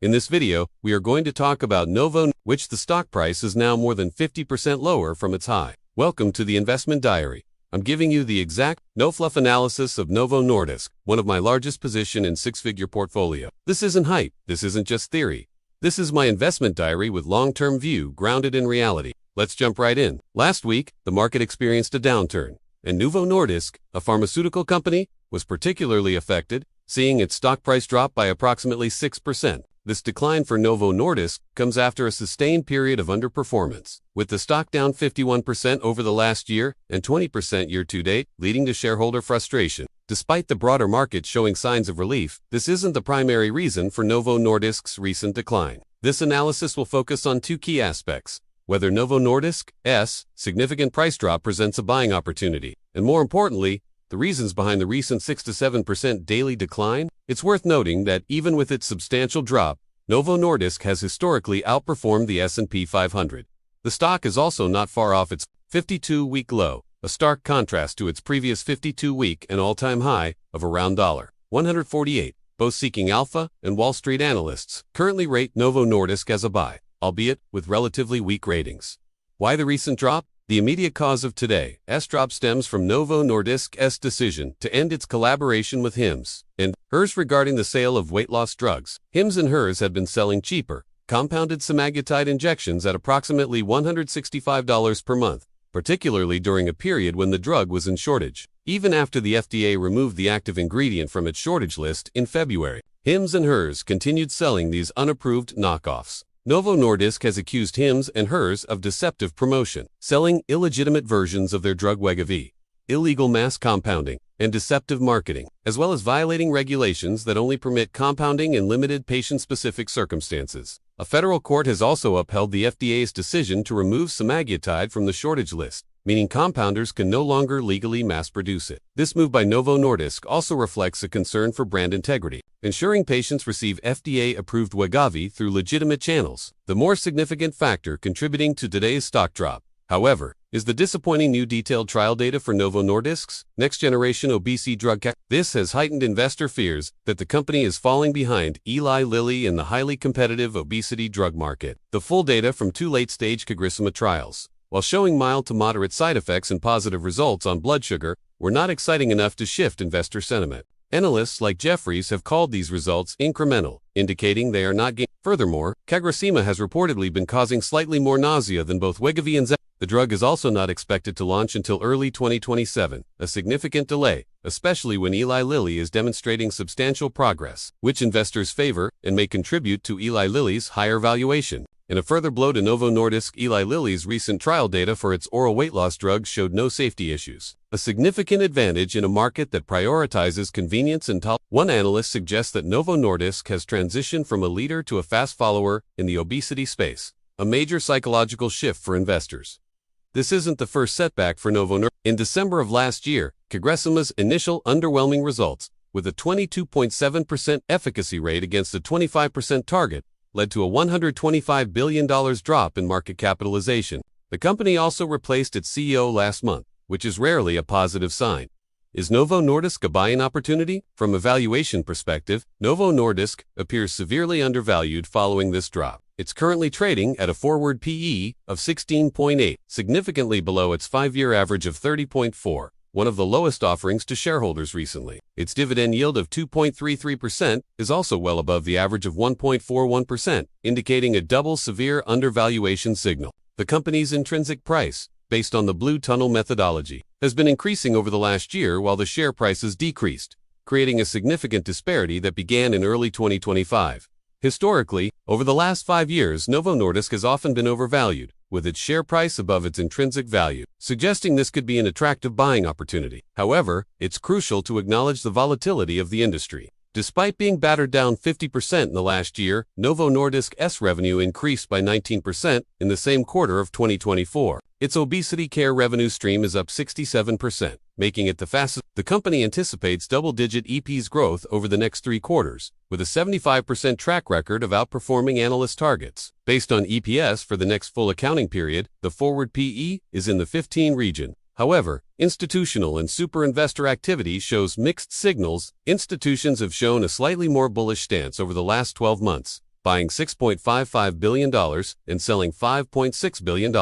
In this video, we are going to talk about Novo, which the stock price is now more than 50% lower from its high. Welcome to the Investment Diary. I'm giving you the exact, no-fluff analysis of Novo Nordisk, one of my largest position in six-figure portfolio. This isn't hype, this isn't just theory. This is my investment diary with long-term view grounded in reality. Let's jump right in. Last week, the market experienced a downturn, and Novo Nordisk, a pharmaceutical company, was particularly affected, seeing its stock price drop by approximately 6%. This decline for Novo Nordisk comes after a sustained period of underperformance, with the stock down 51% over the last year and 20% year-to-date, leading to shareholder frustration. Despite the broader market showing signs of relief, this isn't the primary reason for Novo Nordisk's recent decline. This analysis will focus on two key aspects: whether Novo Nordisk's significant price drop presents a buying opportunity, and more importantly, the reasons behind the recent 6 to 7% daily decline. It's worth noting that even with its substantial drop, Novo Nordisk has historically outperformed the S&P 500. The stock is also not far off its 52-week low, a stark contrast to its previous 52-week and all-time high of around $148. Both Seeking Alpha and Wall Street analysts currently rate Novo Nordisk as a buy, albeit with relatively weak ratings. Why the recent drop? The immediate cause of today's drop stems from Novo Nordisk's decision to end its collaboration with Hims and Hers regarding the sale of weight loss drugs. Hims and Hers had been selling cheaper, compounded semaglutide injections at approximately $165 per month, particularly during a period when the drug was in shortage. Even after the FDA removed the active ingredient from its shortage list in February, Hims and Hers continued selling these unapproved knockoffs. Novo Nordisk has accused Hims and Hers of deceptive promotion, selling illegitimate versions of their drug Wegovy, illegal mass compounding, and deceptive marketing, as well as violating regulations that only permit compounding in limited patient-specific circumstances. A federal court has also upheld the FDA's decision to remove semaglutide from the shortage list, meaning compounders can no longer legally mass-produce it. This move by Novo Nordisk also reflects a concern for brand integrity, ensuring patients receive FDA-approved Wegovy through legitimate channels. The more significant factor contributing to today's stock drop, however, is the disappointing new detailed trial data for Novo Nordisk's next-generation obesity drug. This has heightened investor fears that the company is falling behind Eli Lilly in the highly competitive obesity drug market. The full data from two late-stage CagriSema trials, while showing mild to moderate side effects and positive results on blood sugar, were not exciting enough to shift investor sentiment. Analysts like Jefferies have called these results incremental, indicating they are not gaining. Furthermore, CagriSema has reportedly been causing slightly more nausea than both Wegovy and Zepbound. The drug is also not expected to launch until early 2027, a significant delay, especially when Eli Lilly is demonstrating substantial progress, which investors favor and may contribute to Eli Lilly's higher valuation. In a further blow to Novo Nordisk, Eli Lilly's recent trial data for its oral weight loss drug showed no safety issues, a significant advantage in a market that prioritizes convenience and tolerance. One analyst suggests that Novo Nordisk has transitioned from a leader to a fast follower in the obesity space, a major psychological shift for investors. This isn't the first setback for Novo Nordisk. In December of last year, CagriSema's initial underwhelming results, with a 22.7% efficacy rate against a 25% target, led to a $125 billion drop in market capitalization. The company also replaced its CEO last month, which is rarely a positive sign. Is Novo Nordisk a buying opportunity? From a valuation perspective, Novo Nordisk appears severely undervalued following this drop. It's currently trading at a forward PE of 16.8, significantly below its 5-year average of 30.4, one of the lowest offerings to shareholders recently. Its dividend yield of 2.33% is also well above the average of 1.41%, indicating a double severe undervaluation signal. The company's intrinsic price, based on the Blue Tunnel methodology, has been increasing over the last year while the share price has decreased, creating a significant disparity that began in early 2025. Historically, over the last 5 years, Novo Nordisk has often been overvalued, with its share price above its intrinsic value, suggesting this could be an attractive buying opportunity. However, it's crucial to acknowledge the volatility of the industry. Despite being battered down 50% in the last year, Novo Nordisk's revenue increased by 19% in the same quarter of 2024. Its obesity care revenue stream is up 67%, making it the fastest. The company anticipates double-digit EPS growth over the next 3 quarters, with a 75% track record of outperforming analyst targets. Based on EPS for the next full accounting period, the forward PE is in the 15 region. However, institutional and super investor activity shows mixed signals. Institutions have shown a slightly more bullish stance over the last 12 months, buying $6.55 billion and selling $5.6 billion.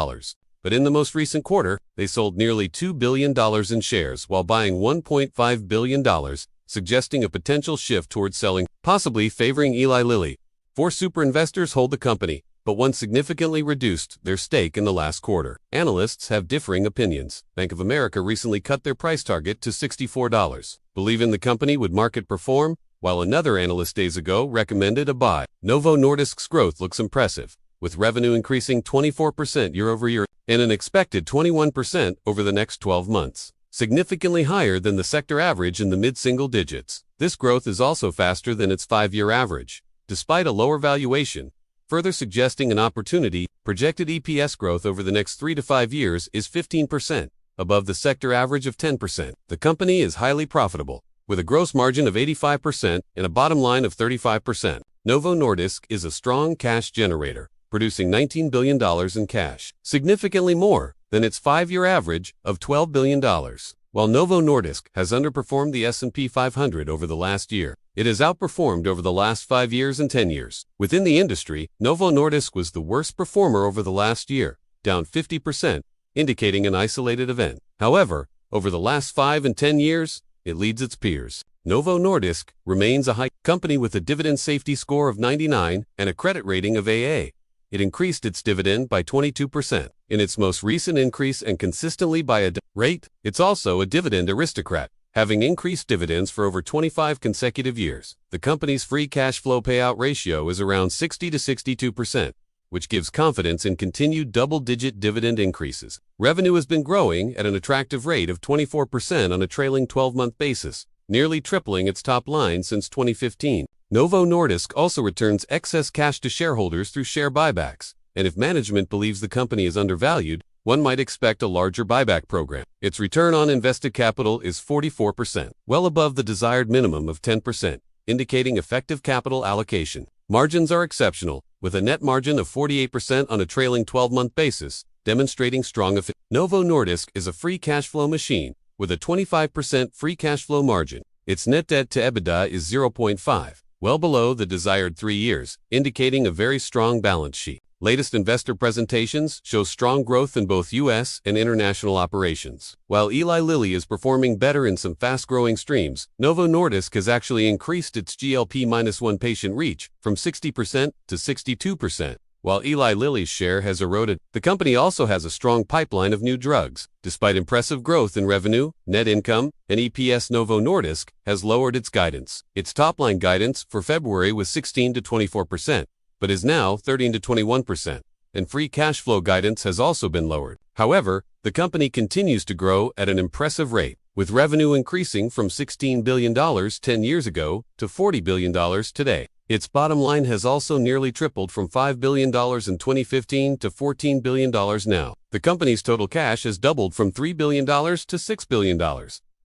But in the most recent quarter, they sold nearly $2 billion in shares while buying $1.5 billion, suggesting a potential shift towards selling, possibly favoring Eli Lilly. 4 super investors hold the company, but one significantly reduced their stake in the last quarter. Analysts have differing opinions. Bank of America recently cut their price target to $64. Believing the company would market perform, while another analyst days ago recommended a buy. Novo Nordisk's growth looks impressive, with revenue increasing 24% year-over-year and an expected 21% over the next 12 months, significantly higher than the sector average in the mid-single digits. This growth is also faster than its 5-year average, despite a lower valuation, further suggesting an opportunity. Projected EPS growth over the next 3 to 5 years is 15%, above the sector average of 10%. The company is highly profitable, with a gross margin of 85% and a bottom line of 35%. Novo Nordisk is a strong cash generator, producing $19 billion in cash, significantly more than its 5-year average of $12 billion. While Novo Nordisk has underperformed the S&P 500 over the last year, it has outperformed over the last 5 years and 10 years. Within the industry, Novo Nordisk was the worst performer over the last year, down 50%, indicating an isolated event. However, over the last 5 and 10 years, it leads its peers. Novo Nordisk remains a high company with a dividend safety score of 99 and a credit rating of AA. It increased its dividend by 22% in its most recent increase and consistently by a rate. It's also a dividend aristocrat, having increased dividends for over 25 consecutive years. The company's free cash flow payout ratio is around 60 to 62%, which gives confidence in continued double-digit dividend increases. Revenue has been growing at an attractive rate of 24% on a trailing 12-month basis, nearly tripling its top line since 2015. Novo Nordisk also returns excess cash to shareholders through share buybacks, and if management believes the company is undervalued, one might expect a larger buyback program. Its return on invested capital is 44%, well above the desired minimum of 10%, indicating effective capital allocation. Margins are exceptional, with a net margin of 48% on a trailing 12-month basis, demonstrating strong efficiency. Novo Nordisk is a free cash flow machine, with a 25% free cash flow margin. Its net debt to EBITDA is 0.5, well below the desired 3 years, indicating a very strong balance sheet. Latest investor presentations show strong growth in both U.S. and international operations. While Eli Lilly is performing better in some fast-growing streams, Novo Nordisk has actually increased its GLP-1 patient reach from 60% to 62%. While Eli Lilly's share has eroded, the company also has a strong pipeline of new drugs. Despite impressive growth in revenue, net income, and EPS, Novo Nordisk has lowered its guidance. Its top-line guidance for February was 16 to 24%, but is now 13 to 21%, and free cash flow guidance has also been lowered. However, the company continues to grow at an impressive rate, with revenue increasing from $16 billion 10 years ago to $40 billion today. Its bottom line has also nearly tripled from $5 billion in 2015 to $14 billion now. The company's total cash has doubled from $3 billion to $6 billion,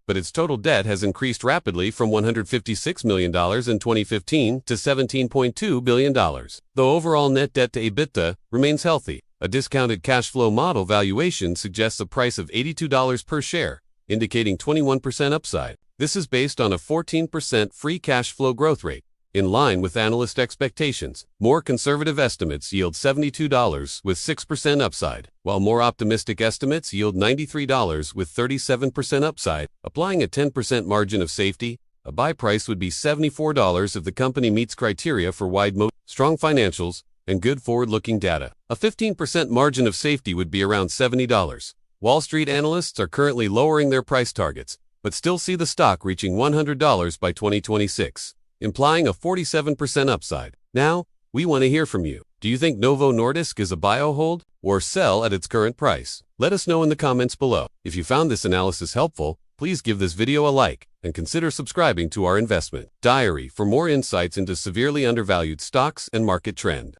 but its total debt has increased rapidly from $156 million in 2015 to $17.2 billion. Though overall net debt to EBITDA remains healthy, a discounted cash flow model valuation suggests a price of $82 per share, indicating 21% upside. This is based on a 14% free cash flow growth rate, in line with analyst expectations. More conservative estimates yield $72 with 6% upside, while more optimistic estimates yield $93 with 37% upside. Applying a 10% margin of safety, a buy price would be $74 if the company meets criteria for wide moat, strong financials, and good forward-looking data. A 15% margin of safety would be around $70. Wall Street analysts are currently lowering their price targets, but still see the stock reaching $100 by 2026. Implying a 47% upside. Now, we want to hear from you. Do you think Novo Nordisk is a buy or hold, or sell at its current price? Let us know in the comments below. If you found this analysis helpful, please give this video a like and consider subscribing to our investment diary for more insights into severely undervalued stocks and market trend.